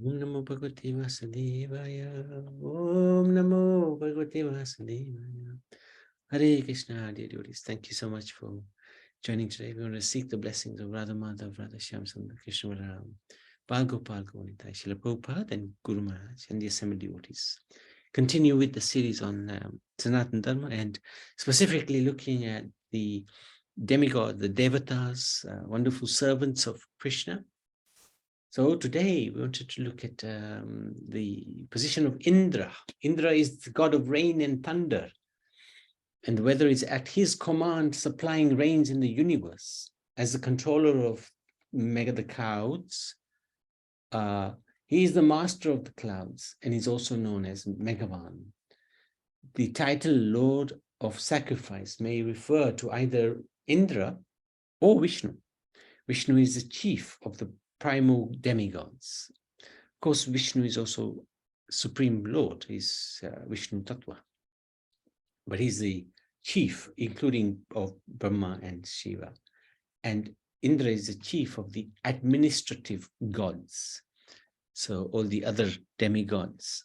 Om Namo Bhagavate Vasudevaya. Om Namo Bhagavate Vasudevaya. Hare Krishna, dear devotees. Thank you so much for joining today. We want to seek the blessings of Radha Madhav, Radha Shyam Sundar, Krishna Balaram, Bal Gopal Gaunitai, Srila Prabhupada, and Guru Maharaj, and the assembled devotees. Continue with the series on Sanatana Dharma, and specifically looking at the demigod, the Devatas, wonderful servants of Krishna. So today we wanted to look at the position of Indra. Indra is the god of rain and thunder, and the weather is at his command, supplying rains in the universe. As the controller of the clouds, he is the master of the clouds, and is also known as Megavan. The title Lord of Sacrifice may refer to either Indra or Vishnu. Vishnu is the chief of the primal demigods. Of course, Vishnu is also Supreme Lord, he's Vishnu Tattva. But he's the chief, including of Brahma and Shiva. And Indra is the chief of the administrative gods. So all the other demigods,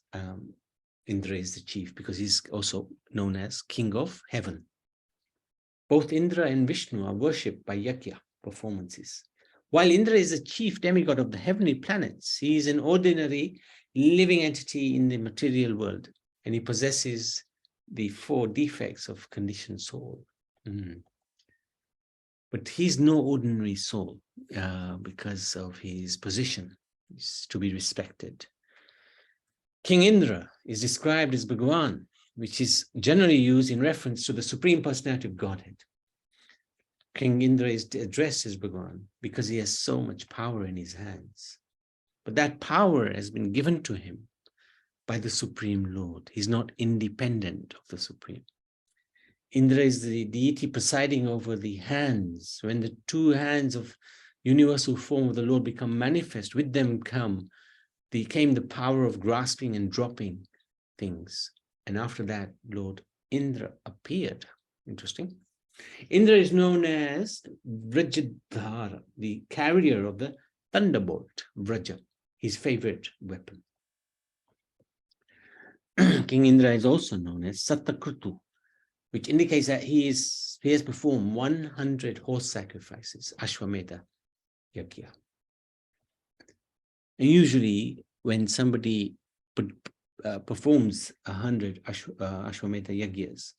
Indra is the chief because he's also known as King of Heaven. Both Indra and Vishnu are worshipped by yajna performances. While Indra is the chief demigod of the heavenly planets, he is an ordinary living entity in the material world, and he possesses the 4 defects of conditioned soul. But he's no ordinary soul because of his position. He's to be respected. King Indra is described as Bhagavan, which is generally used in reference to the Supreme Personality of Godhead. King Indra is addressed as Bhagavan because he has so much power in his hands. But that power has been given to him by the Supreme Lord. He's not independent of the Supreme. Indra is the deity presiding over the hands. When the 2 hands of universal form of the Lord become manifest, with them came the power of grasping and dropping things. And after that, Lord Indra appeared. Interesting. Indra is known as Vrajadhara, the carrier of the thunderbolt, Vraja, his favorite weapon. King Indra is also known as Satakrutu, which indicates that he has performed 100 horse sacrifices, Ashwamedha Yajna. And usually when somebody performs 100 Ashwamedha Yajnas,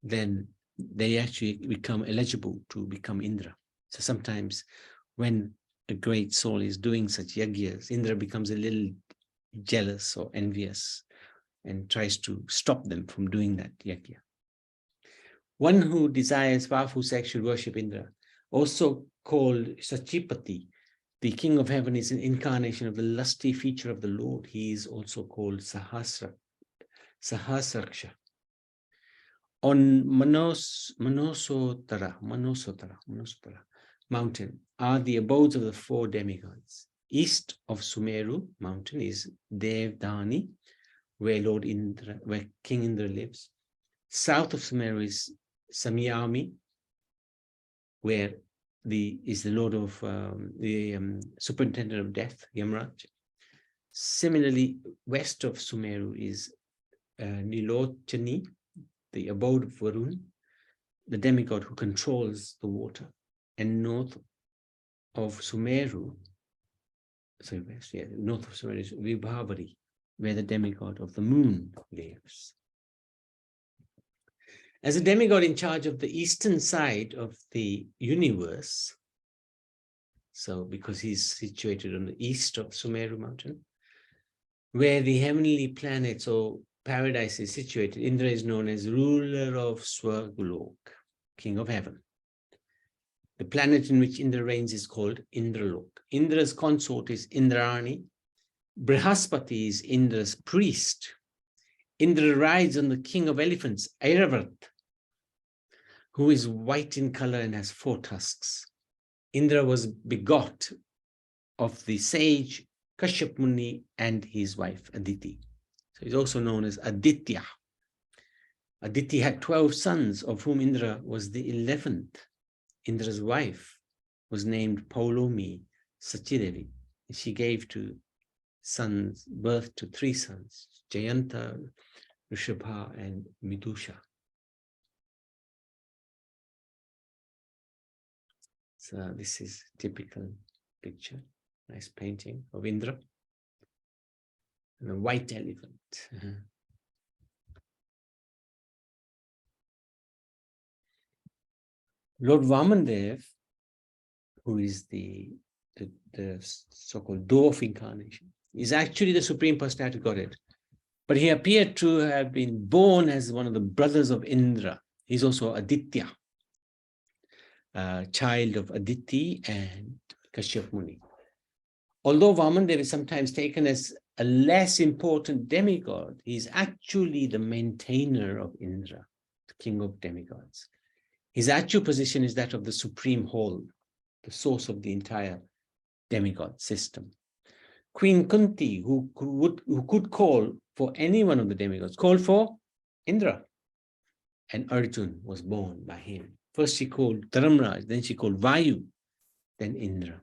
then they actually become eligible to become Indra. So sometimes when a great soul is doing such yajnas, Indra becomes a little jealous or envious and tries to stop them from doing that yajna. One who desires powerful sex should worship Indra. Also called Sachipati, the king of heaven is an incarnation of the lusty feature of the Lord. He is also called Sahasraksha. On Manosotara mountain are the abodes of the 4 demigods. East of Sumeru mountain is Devdani, where King Indra lives. South of Sumeru is Samyami, where is the Lord of the superintendent of death, Yamraj. Similarly, west of Sumeru is Nilochani, the abode of Varun, the demigod who controls the water. And north of Sumeru, north of Sumeru is Vibhavari, where the demigod of the moon lives. As a demigod in charge of the eastern side of the universe, so because he's situated on the east of Sumeru mountain, where the heavenly planets or paradise is situated, Indra is known as ruler of Swargalok, king of heaven. The planet in which Indra reigns is called Indralok. Indra's consort is Indrani. Brihaspati is Indra's priest. Indra rides on the king of elephants, Airavat, who is white in color and has 4 tusks. Indra was begot of the sage Kashyap Muni and his wife Aditi. So he's also known as Aditya. Aditi had 12 sons, of whom Indra was the 11th. Indra's wife was named Paulomi Sachidevi. She gave to sons, birth to 3 sons, Jayanta, Rishabha, and Midusha. So this is typical picture, nice painting of Indra and a white elephant. Lord Vamandev, who is the so-called dwarf incarnation, is actually the Supreme Personality of Godhead. But he appeared to have been born as one of the brothers of Indra. He's also Aditya, child of Aditi and Kashyap Muni. Although Vamandev is sometimes taken as a less important demigod, he's actually the maintainer of Indra, the king of demigods. His actual position is that of the supreme whole, the source of the entire demigod system. Queen Kunti, who could call for any one of the demigods, called for Indra. And Arjun was born by him. First she called Dharma, then she called Vayu, then Indra.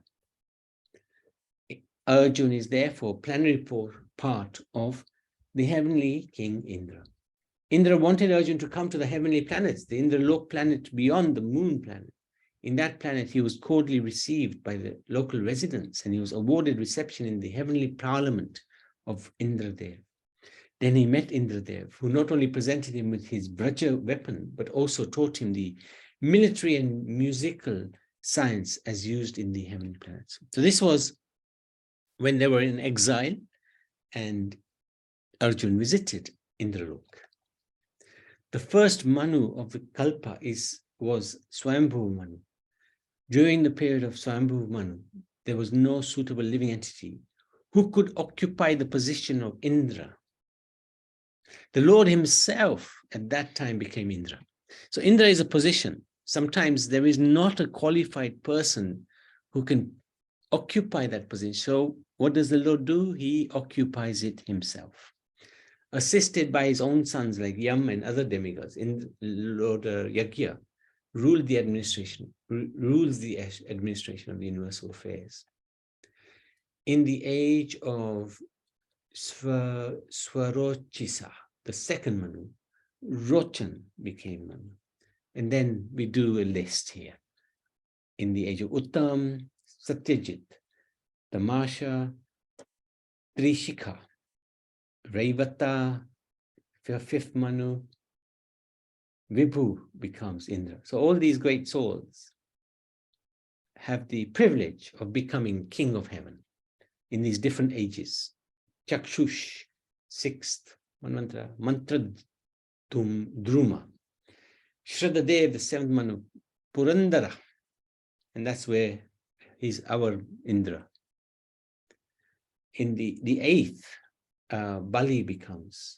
Arjun is therefore plenary part of the heavenly king Indra. Indra wanted Arjun to come to the heavenly planets, the Indralok planet beyond the moon planet. In that planet, he was cordially received by the local residents and he was awarded reception in the heavenly parliament of Indradev. Then he met Indradev, who not only presented him with his Braja weapon, but also taught him the military and musical science as used in the heavenly planets. So this was when they were in exile and Arjun visited Indralok. The first Manu of the Kalpa was Swambhu Manu. During the period of Swambhu Manu, there was no suitable living entity who could occupy the position of Indra. The Lord himself at that time became Indra. So Indra is a position. Sometimes there is not a qualified person who can occupy that position. So what does the Lord do? He occupies it himself. Assisted by his own sons like Yam and other demigods, Lord Yagya rules the administration of the universal affairs. In the age of Swarochisa, the second Manu, Rochan became Manu. And then we do a list here. In the age of Uttam, Satyajit, Tamasha, Trishika, Raivata, fifth Manu, Vibhu becomes Indra. So all these great souls have the privilege of becoming king of heaven in these different ages. Chakshush, sixth mantra, mantra Druma. Shraddhadev, the seventh Manu, Purandara, and that's where he's our Indra. In the eighth, Bali becomes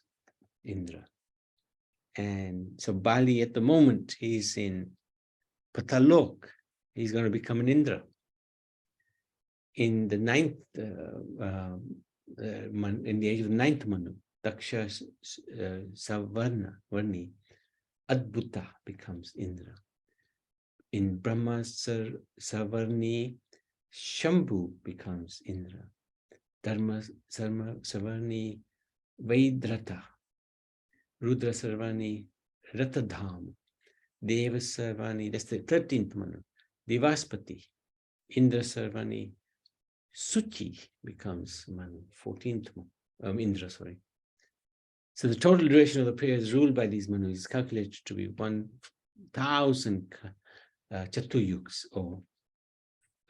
Indra. And so Bali at the moment, he's in Patalok. He's going to become an Indra. In the ninth, in the age of the ninth Manu, Daksha Savarni, Adbhuta becomes Indra. In Brahma Savarni, Shambhu becomes Indra. Dharma Savarni, Vaidrata. Rudra Sarvani, Ratadham. Deva Sarvani, that's the 13th Manu. Devaspati. Indra Sarvani, Suchi becomes Manu, 14th Manu. Indra, sorry. So the total duration of the prayer is ruled by these Manus is calculated to be 1,000 Chatuyugs, or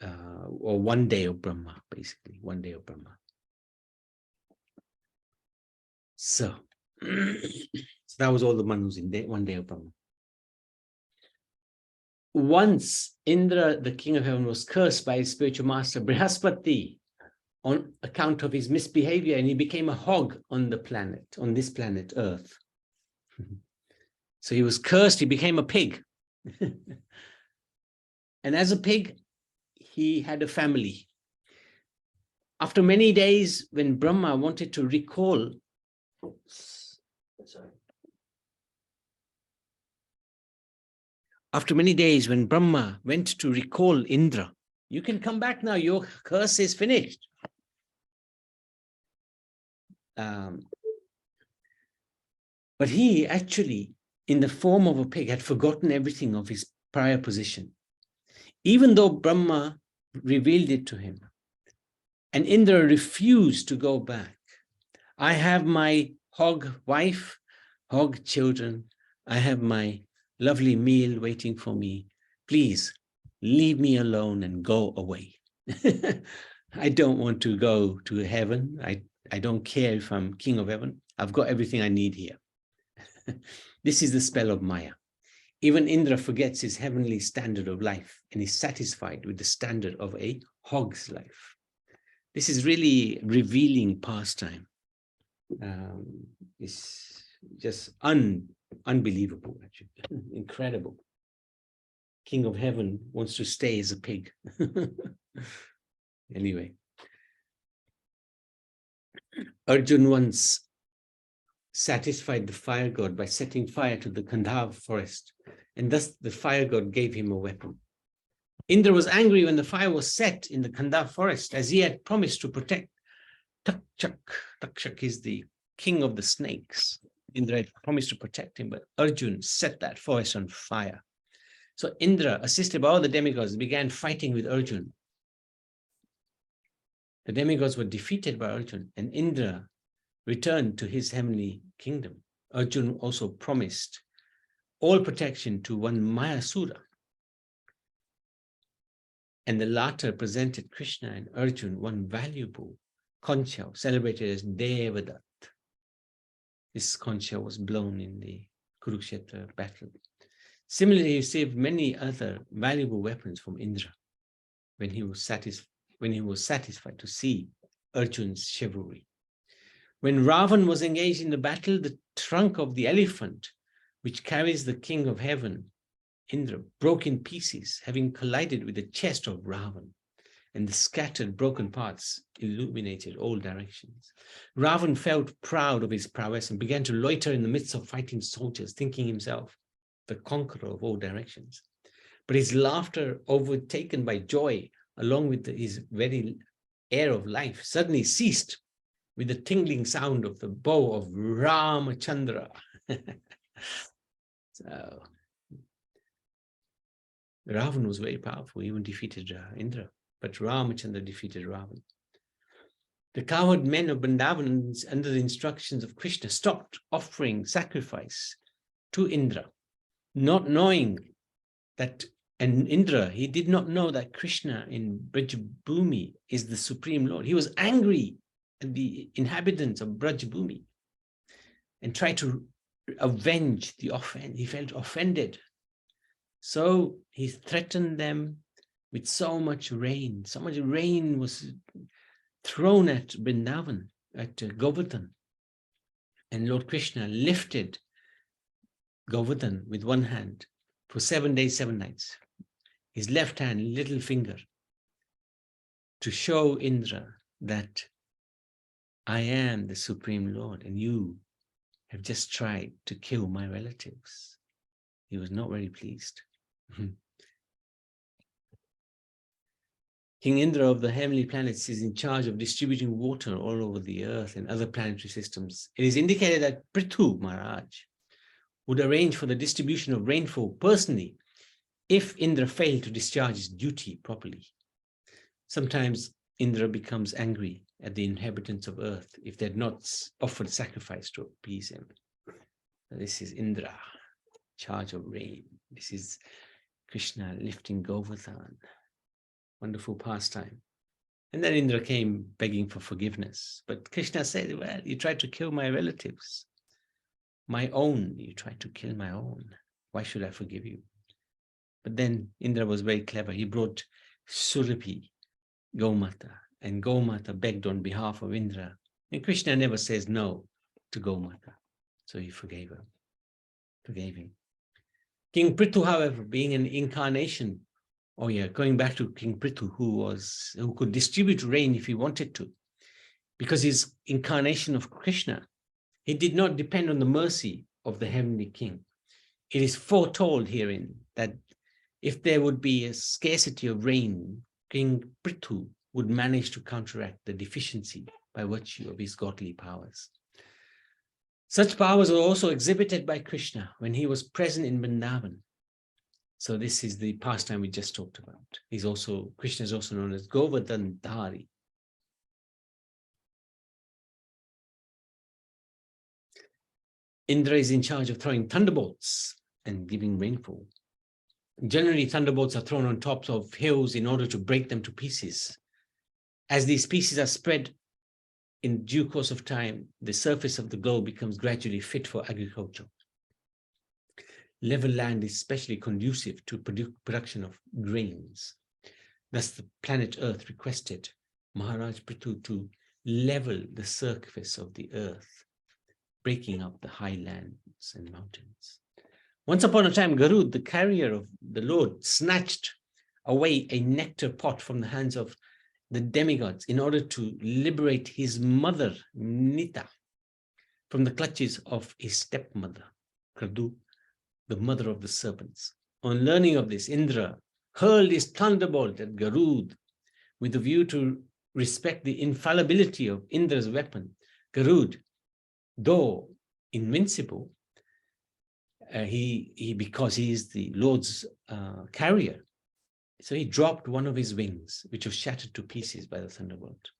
1 day of Brahma, basically, 1 day of Brahma. So that was all the Manus in 1 day of Brahma. Once Indra, the king of heaven, was cursed by his spiritual master Brihaspati on account of his misbehavior, and he became a hog on the planet, on this planet Earth. So he was cursed, he became a pig. And as a pig, he had a family. After many days, when Brahma wanted to recall, after many days, when Brahma went to recall Indra, you can come back now, your curse is finished. But he actually, in the form of a pig, had forgotten everything of his prior position, even though Brahma revealed it to him. And Indra refused to go back. I have my hog wife, hog children. I have my lovely meal waiting for me. Please leave me alone and go away. I don't want to go to heaven. I don't care if I'm king of heaven. I've got everything I need here. This is the spell of Maya. Even Indra forgets his heavenly standard of life and is satisfied with the standard of a hog's life. This is really revealing pastime. It's just unbelievable, actually. Incredible. King of heaven wants to stay as a pig. Anyway, Arjun once satisfied the fire god by setting fire to the Kandhav forest, and thus the fire god gave him a weapon. Indra was angry when the fire was set in the Kandhav forest, as he had promised to protect Takshak. Takshak is the king of the snakes. Indra had promised to protect him, but Arjun set that forest on fire. So Indra, assisted by all the demigods, began fighting with Arjun. The demigods were defeated by Arjun, and Indra returned to his heavenly kingdom. Arjun also promised all protection to one Mayasura. And the latter presented Krishna and Arjun one valuable conch shell celebrated as Devatas. This conch shell was blown in the Kurukshetra battle. Similarly, he received many other valuable weapons from Indra when he was satisfied to see Arjun's chivalry. When Ravan was engaged in the battle, the trunk of the elephant, which carries the king of heaven, Indra, broke in pieces, having collided with the chest of Ravan, and the scattered broken parts illuminated all directions. Ravan felt proud of his prowess and began to loiter in the midst of fighting soldiers, thinking himself the conqueror of all directions. But his laughter, overtaken by joy, along with his very air of life, suddenly ceased with the tingling sound of the bow of Ramachandra. So Ravan was very powerful, even defeated Indra, but Ramachandra defeated Ravan. The cowherd men of Vrindavan, under the instructions of Krishna, stopped offering sacrifice to Indra, not knowing that, and Indra, he did not know that Krishna in Brajabhumi is the Supreme Lord. He was angry at the inhabitants of Brajabhumi and tried to avenge the offense. He felt offended. So he threatened them with so much rain. So much rain was thrown at Vrindavan, at Govardhan. And Lord Krishna lifted Govardhan with one hand for 7 days, 7 nights. His left hand, little finger, to show Indra that I am the Supreme Lord and you have just tried to kill my relatives. He was not very pleased. King Indra of the heavenly planets is in charge of distributing water all over the earth and other planetary systems. It is indicated that Prithu Maharaj would arrange for the distribution of rainfall personally if Indra failed to discharge his duty properly. Sometimes Indra becomes angry at the inhabitants of earth if they had not offered sacrifice to appease him. This is Indra, charge of rain. This is Krishna lifting Govardhan. Wonderful pastime. And then Indra came begging for forgiveness. But Krishna said, well, you tried to kill my relatives. My own, you tried to kill my own. Why should I forgive you? But then Indra was very clever. He brought Surabhi, Gomata, and Gomata begged on behalf of Indra. And Krishna never says no to Gomata. So he forgave him. King Prithu, however, being an incarnation, going back to King Prithu, who could distribute rain if he wanted to, because he's incarnation of Krishna, he did not depend on the mercy of the heavenly king. It is foretold herein that if there would be a scarcity of rain, King Prithu would manage to counteract the deficiency by virtue of his godly powers. Such powers were also exhibited by Krishna when he was present in Vrindavan. So this is the pastime we just talked about. Krishna is also known as Govardhan-dhari. Indra is in charge of throwing thunderbolts and giving rainfall. Generally, thunderbolts are thrown on tops of hills in order to break them to pieces. As these pieces are spread in due course of time, the surface of the globe becomes gradually fit for agriculture. Level land is especially conducive to production of grains. Thus, the planet Earth requested Maharaj Prithu to level the surface of the earth, breaking up the highlands and mountains. Once upon a time, Garud, the carrier of the Lord, snatched away a nectar pot from the hands of the demigods in order to liberate his mother, Nita, from the clutches of his stepmother, Kradu, the mother of the serpents. On learning of this, Indra hurled his thunderbolt at Garud with a view to respect the infallibility of Indra's weapon. Garud, though invincible, because he is the Lord's carrier, so he dropped one of his wings, which was shattered to pieces by the thunderbolt.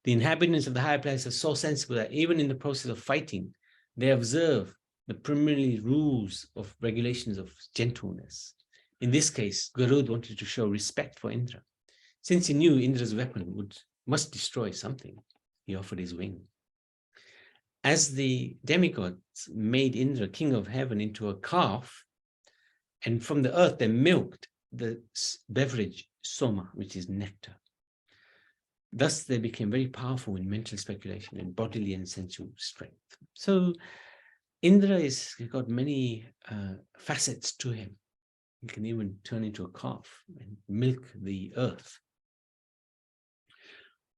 The inhabitants of the higher places are so sensible that even in the process of fighting, they observe the preliminary rules of regulations of gentleness. In this case, Garud wanted to show respect for Indra. Since he knew Indra's weapon must destroy something, he offered his wing. As the demigods made Indra, king of heaven, into a calf, and from the earth they milked the beverage soma, which is nectar. Thus they became very powerful in mental speculation and bodily and sensual strength. So Indra has got many facets to him. He can even turn into a calf and milk the earth.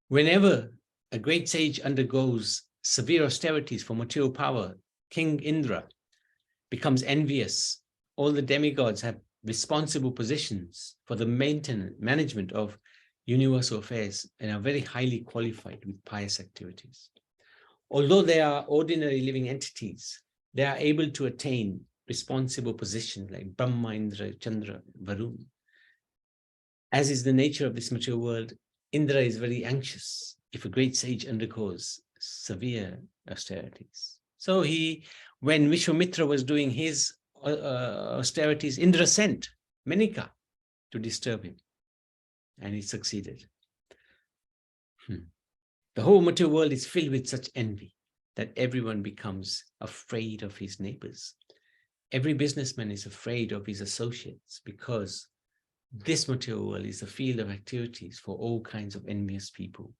Whenever a great sage undergoes severe austerities for material power, King Indra becomes envious. All the demigods have responsible positions for the management of universal affairs and are very highly qualified with pious activities. Although they are ordinary living entities, they are able to attain responsible positions like Brahma, Indra, Chandra, Varun. As is the nature of this material world, Indra is very anxious if a great sage undergoes severe austerities. So when Vishwamitra was doing his austerities, Indra sent Menika to disturb him, and he succeeded. The whole material world is filled with such envy that everyone becomes afraid of his neighbors. Every businessman is afraid of his associates because this material world is a field of activities for all kinds of envious people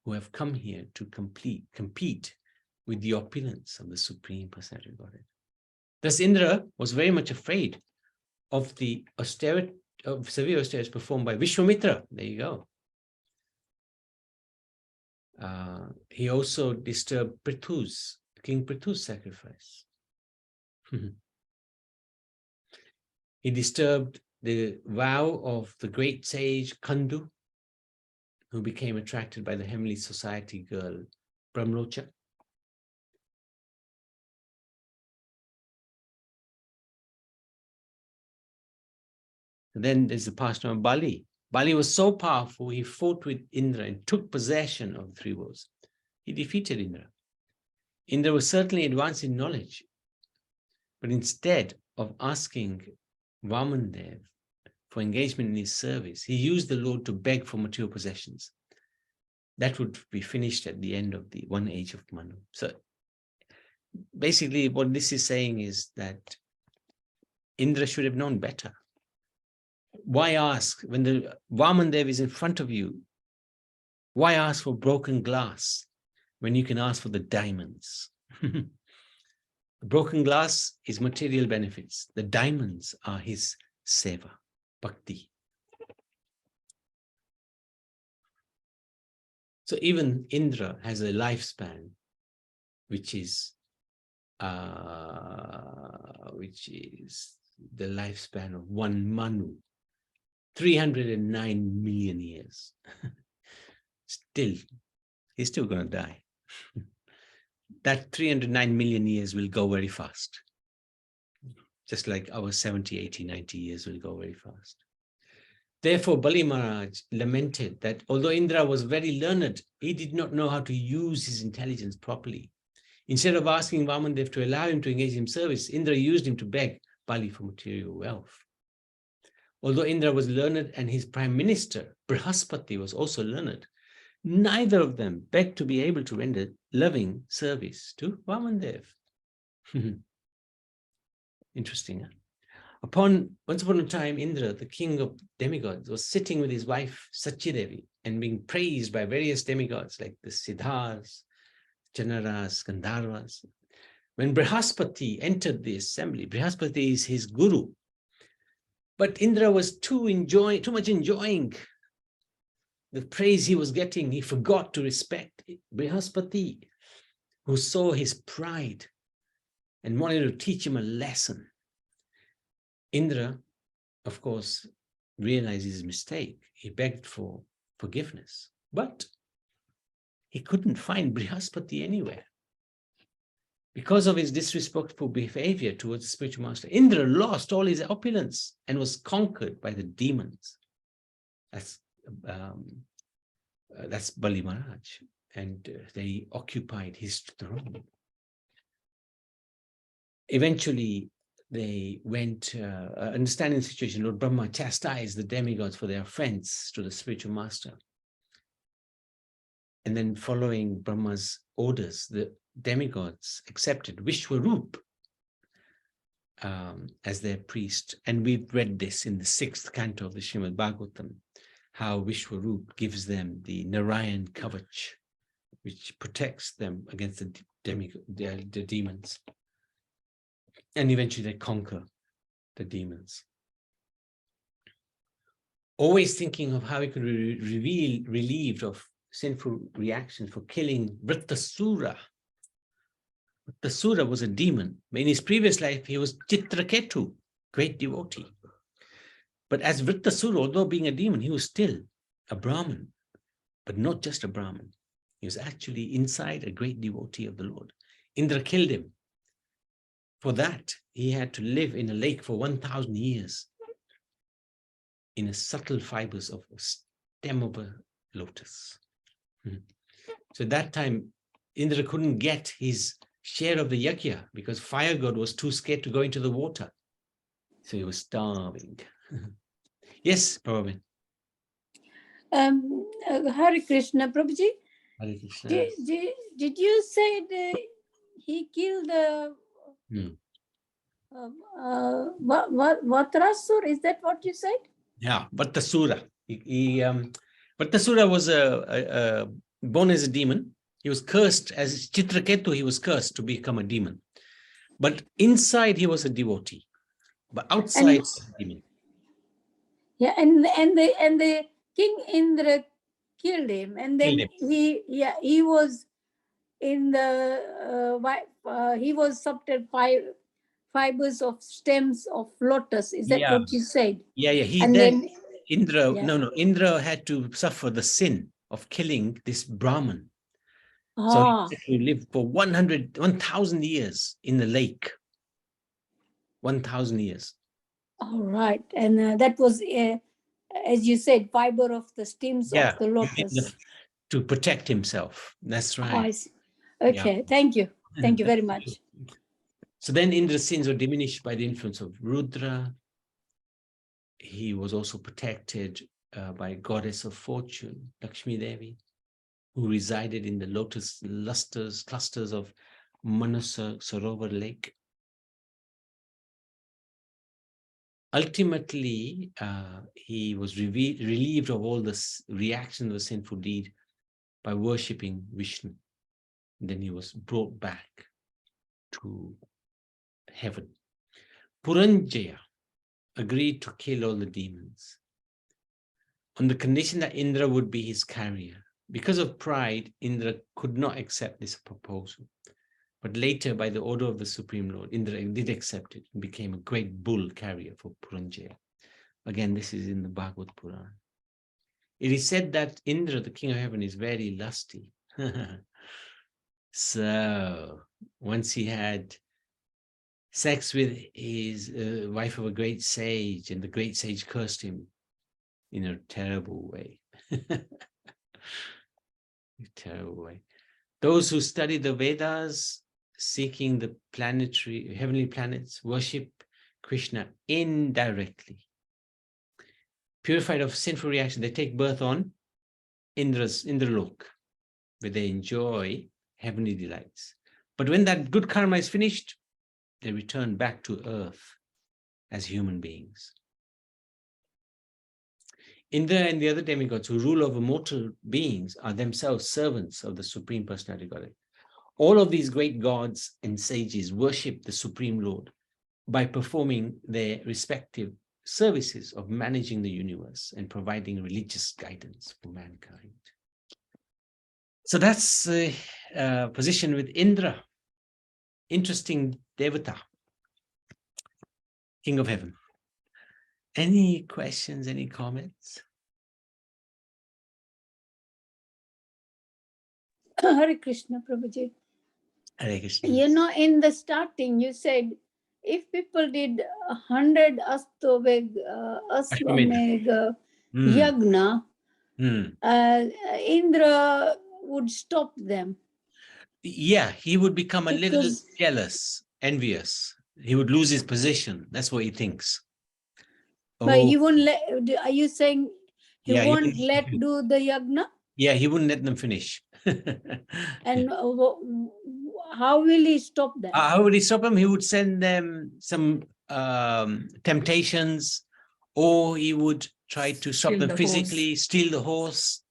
who have come here to compete with the opulence of the Supreme Personality of Godhead. Thus, Indra was very much afraid of the severe austerities performed by Vishwamitra. There you go. He also disturbed King Prithu's sacrifice. He disturbed the vow of the great sage Kandu, who became attracted by the heavenly society girl Brahmlocha. And then there's the pastime of Bali. Bali was so powerful, he fought with Indra and took possession of the three worlds. He defeated Indra. Indra was certainly advanced in knowledge, but instead of asking Vamandev for engagement in his service, he used the Lord to beg for material possessions. That would be finished at the end of the one age of Manu. So basically what this is saying is that Indra should have known better. Why ask when the Vamandev is in front of you? Why ask for broken glass when you can ask for the diamonds? The broken glass is material benefits. The diamonds are his seva, bhakti. So even Indra has a lifespan which is the lifespan of one Manu, 309 million years. It's he's still going to die. That 309 million years will go very fast. Just like our 70, 80, 90 years will go very fast. Therefore, Bali Maharaj lamented that although Indra was very learned, he did not know how to use his intelligence properly. Instead of asking Vamandev to allow him to engage in service, Indra used him to beg Bali for material wealth. Although Indra was learned and his prime minister, Brihaspati, was also learned, neither of them begged to be able to render loving service to Vamandev. Interesting, huh? Once upon a time, Indra, the king of demigods, was sitting with his wife Sachidevi and being praised by various demigods like the Siddhas, Janaras, Gandharvas. When Brihaspati entered the assembly, Brihaspati is his guru, but Indra was too much enjoying the praise he was getting. He forgot to respect Brihaspati, who saw his pride and wanted to teach him a lesson. Indra, of course, realized his mistake. He begged for forgiveness, but he couldn't find Brihaspati anywhere. Because of his disrespectful behavior towards the spiritual master, Indra lost all his opulence and was conquered by the demons. That's Bali Maharaj, and they occupied his throne. Eventually, they went, understanding the situation, Lord Brahma chastised the demigods for their offense to the spiritual master. And then following Brahma's orders, the demigods accepted Vishwarup as their priest. And we've read this in the 6th canto of the Srimad Bhagavatam, how Vishwarup gives them the Narayan Kavach, which protects them against the demons. And eventually they conquer the demons. Always thinking of how he could be relieved of sinful reactions for killing Vrittasura. Vrittasura was a demon. In his previous life, he was Chitraketu, great devotee. But as Vrittasura, although being a demon, he was still a Brahmin, but not just a Brahmin. He was actually inside a great devotee of the Lord. Indra killed him. For that, he had to live in a lake for 1,000 years in a subtle fibers of a stem of a lotus. So at that time, Indra couldn't get his share of the yajna because fire god was too scared to go into the water. So he was starving. Yes, Prabhupada. Hare Krishna, Prabhuji. Hare Krishna. Did you say he killed Vatrasur? Is that what you said? Yeah, Vattasura. Vattasura was born as a demon. He was cursed as Chitraketu. He was cursed to become a demon. But inside he was a devotee. But outside, a demon. Yeah, and the King Indra killed him, and then he was in the he was subtle fibers of stems of lotus. Is that what you said? Yeah. Indra had to suffer the sin of killing this Brahman. So he had to live for 1,000 years in the lake. 1,000 years. All right. And that was, as you said, fiber of the stems of the lotus. To protect himself. That's right. I see. Okay, thank you. Thank you very much. So then Indra's sins were diminished by the influence of Rudra. He was also protected by goddess of fortune, Lakshmi Devi, who resided in the lotus clusters of Manasa Sarovar Lake. Ultimately, he was relieved of all the reaction of the sinful deed by worshipping Vishnu. And then he was brought back to heaven. Puranjaya agreed to kill all the demons on the condition that Indra would be his carrier. Because of pride, Indra could not accept this proposal. But later, by the order of the Supreme Lord, Indra did accept it and became a great bull carrier for Puranjaya. Again, this is in the Bhagavad Purana. It is said that Indra, the king of heaven, is very lusty. So once he had sex with his wife of a great sage, and the great sage cursed him in a terrible way. A terrible way. Those who study the Vedas, seeking the planetary, heavenly planets, worship Krishna indirectly. Purified of sinful reaction, they take birth on Indralok, where they enjoy heavenly delights. But when that good karma is finished, they return back to earth as human beings. Indra and the other demigods who rule over mortal beings are themselves servants of the Supreme Personality Godhead. All of these great gods and sages worship the Supreme Lord by performing their respective services of managing the universe and providing religious guidance for mankind. So that's the position with Indra. Interesting Devata, King of Heaven. Any questions, any comments? Hare Krishna, Prabhuji. Hare Krishna. You know, in the starting, you said if people did 100 Ashwamedha Yagna, Indra would stop them. Yeah, he would become a little Because- jealous, envious. He would lose his position. That's what he thinks. But he won't let, are you saying he Yeah, won't let do the yagna? Yeah, he wouldn't let them finish. And how will he stop that? How would he stop them? He would send them some temptations, or he would try to stop Steal them the physically, horse. steal the horse.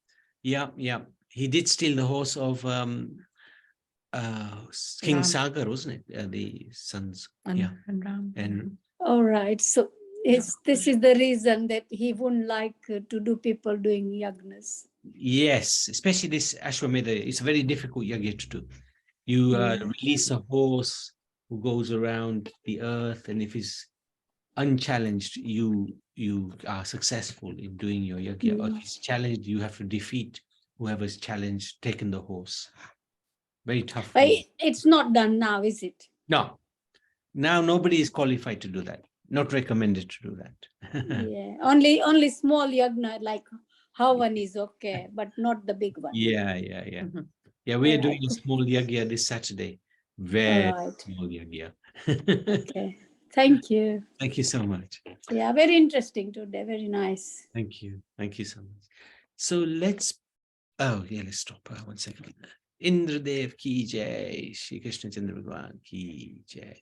Yeah, yeah. He did steal the horse of King Ram. Sagar, wasn't it? The sons. And, yeah. and Ram. And all right. So this is the reason that he wouldn't like to do people doing yagnas. yes, especially this Ashwamedha. It's a very difficult yagya to do. You release a horse who goes around the earth, and if he's unchallenged, you are successful in doing your yagya. Or if he's challenged, you have to defeat whoever's challenged, taken the horse. Very tough. But it's not done now, is it? No. Now nobody is qualified to do that. Not recommended to do that. Yeah. Only small yagna like Havan is okay, but not the big one. Yeah. Yeah, we are doing a small yagya this Saturday. Very small yagya. Okay. Thank you. Thank you so much. Yeah, very interesting today. Very nice. Thank you. Thank you so much. So let's stop 1 second. Indra Dev ki jai, Shri Krishna Chandra Bhagwan ki jai.